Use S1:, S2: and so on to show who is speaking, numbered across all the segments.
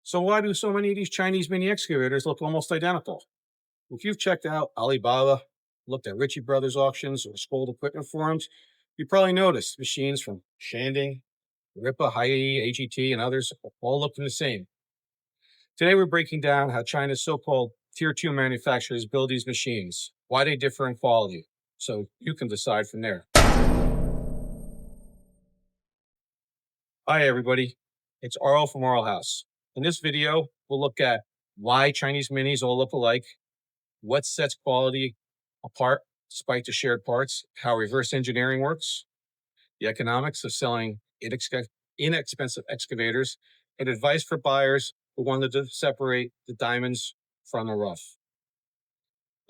S1: So why do so many of these Chinese mini excavators look almost identical? If you've checked out Alibaba, looked at Ritchie Brothers auctions or scrolled equipment forums, you probably noticed machines from Shanding, Rippa, Huayee, AGT, and others all looking the same. Today we're breaking down how China's so-called Tier 2 manufacturers build these machines, why they differ in quality, so you can decide from there. Hi everybody, it's Arl from Arl House. In this video, we'll look at why Chinese minis all look alike, what sets quality apart despite the shared parts, how reverse engineering works, the economics of selling inexpensive excavators, and advice for buyers who wanted to separate the diamonds from the rough.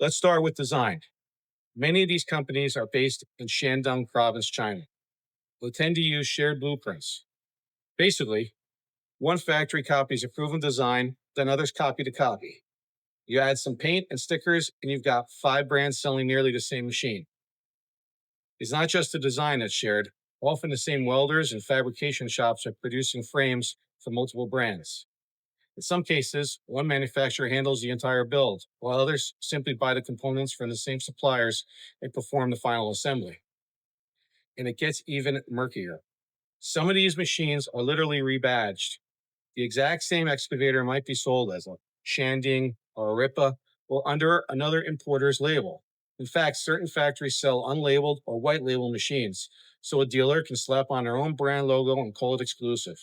S1: Let's start with design. Many of these companies are based in Shandong province, China. They tend to use shared blueprints. Basically, one factory copies a proven design, then others copy the copy. You add some paint and stickers, and you've got 5 brands selling nearly the same machine. It's not just the design that's shared. Often the same welders and fabrication shops are producing frames for multiple brands. In some cases, one manufacturer handles the entire build, while others simply buy the components from the same suppliers and perform the final assembly. And it gets even murkier. Some of these machines are literally rebadged. The exact same excavator might be sold as a Shanding or a Rippa or under another importer's label. In fact, certain factories sell unlabeled or white label machines, so a dealer can slap on their own brand logo and call it exclusive.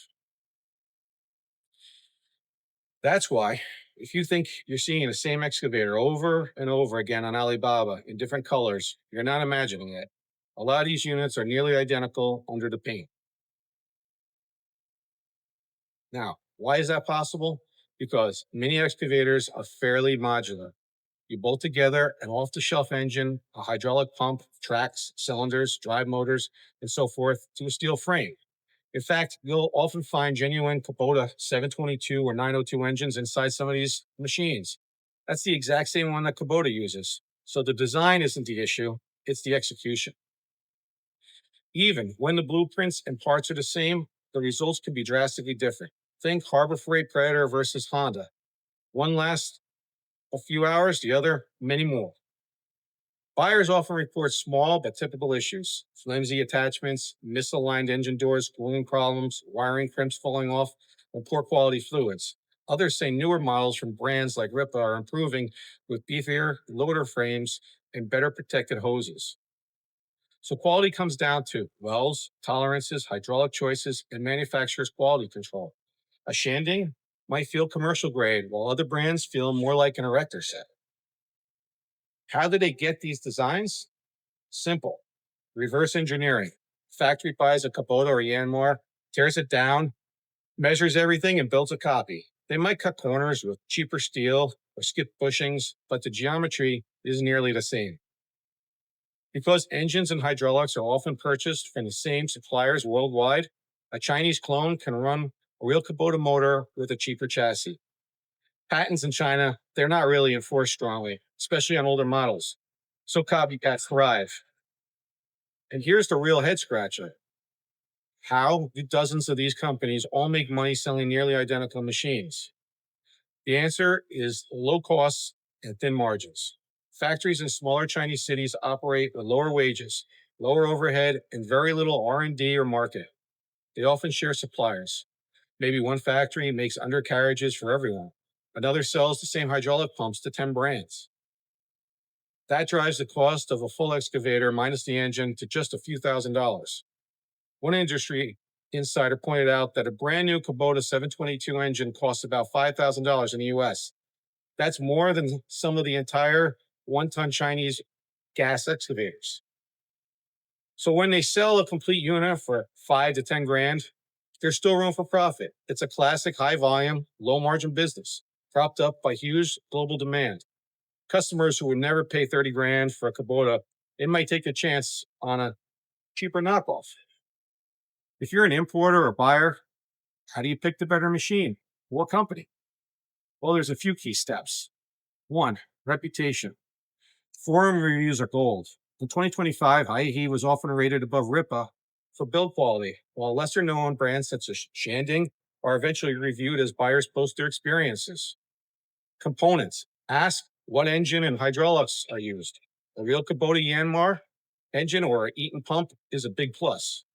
S1: That's why, if you think you're seeing the same excavator over and over again on Alibaba in different colors, you're not imagining it. A lot of these units are nearly identical under the paint. Now, why is that possible? Because mini excavators are fairly modular. You bolt together an off-the-shelf engine, a hydraulic pump, tracks, cylinders, drive motors, and so forth to a steel frame. In fact, you'll often find genuine Kubota 722 or 902 engines inside some of these machines. That's the exact same one that Kubota uses. So the design isn't the issue, it's the execution. Even when the blueprints and parts are the same, the results can be drastically different. Think Harbor Freight Predator versus Honda. One lasts a few hours, the other many more. Buyers often report small but typical issues: flimsy attachments, misaligned engine doors, cooling problems, wiring crimps falling off, and poor quality fluids. Others say newer models from brands like Rippa are improving with beefier loader frames and better protected hoses. So quality comes down to welds, tolerances, hydraulic choices, and manufacturer's quality control. A Shanding might feel commercial grade, while other brands feel more like an erector set. How do they get these designs? Simple. Reverse engineering. Factory buys a Kubota or Yanmar, tears it down, measures everything, and builds a copy. They might cut corners with cheaper steel or skip bushings, but the geometry is nearly the same. Because engines and hydraulics are often purchased from the same suppliers worldwide, a Chinese clone can run a real Kubota motor with a cheaper chassis. Patents in China, they're not really enforced strongly, especially on older models. So copycats thrive. And here's the real head scratcher. How do dozens of these companies all make money selling nearly identical machines? The answer is low costs and thin margins. Factories in smaller Chinese cities operate with lower wages, lower overhead, and very little R&D or marketing. They often share suppliers. Maybe one factory makes undercarriages for everyone. Another sells the same hydraulic pumps to 10 brands. That drives the cost of a full excavator minus the engine to just a few $1,000s. One industry insider pointed out that a brand new Kubota 722 engine costs about $5,000 in the US. That's more than some of the entire 1-ton Chinese gas excavators. So when they sell a complete unit for 5 to 10 grand, there's still room for profit. It's a classic high volume, low margin business, propped up by huge global demand. Customers who would never pay 30 grand for a Kubota, they might take a chance on a cheaper knockoff. If you're an importer or buyer, how do you pick the better machine? What company? Well, there's a few key steps. 1, reputation. Forum reviews are gold. In 2025, Huayee was often rated above Rippa for build quality, while lesser known brands such as Shanding are eventually reviewed as buyers post their experiences. Components. Ask what engine and hydraulics are used. A real Kubota Yanmar engine or an Eaton pump is a big plus.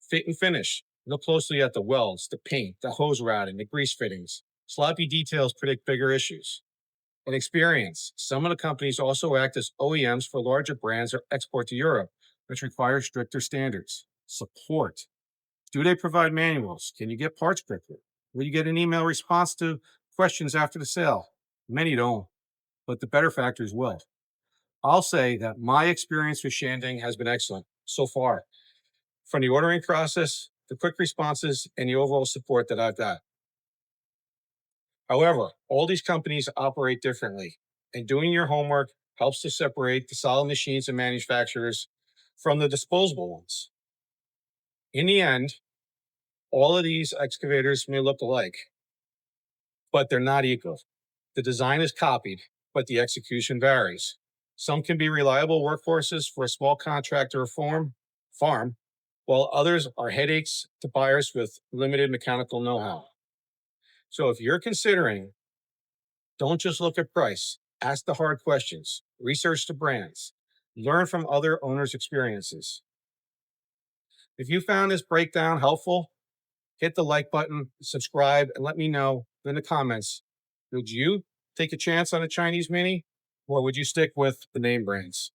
S1: Fit and finish. Look closely at the welds, the paint, the hose routing, the grease fittings. Sloppy details predict bigger issues. And experience. Some of the companies also act as OEMs for larger brands or export to Europe, which require stricter standards. Support. Do they provide manuals? Can you get parts quickly? Will you get an email response to questions after the sale? Many don't, but the better factors will. I'll say that my experience with Shanding has been excellent so far, from the ordering process, the quick responses, and the overall support that I've got. However, all these companies operate differently, and doing your homework helps to separate the solid machines and manufacturers from the disposable ones. In the end, all of these excavators may look alike, but they're not equal. The design is copied, but the execution varies. Some can be reliable workhorses for a small contractor or farm, while others are headaches to buyers with limited mechanical know-how. So if you're considering, don't just look at price. Ask the hard questions. Research the brands. Learn from other owners' experiences. If you found this breakdown helpful, hit the like button, subscribe, and let me know in the comments. Would you take a chance on a Chinese Mini, or would you stick with the name brands?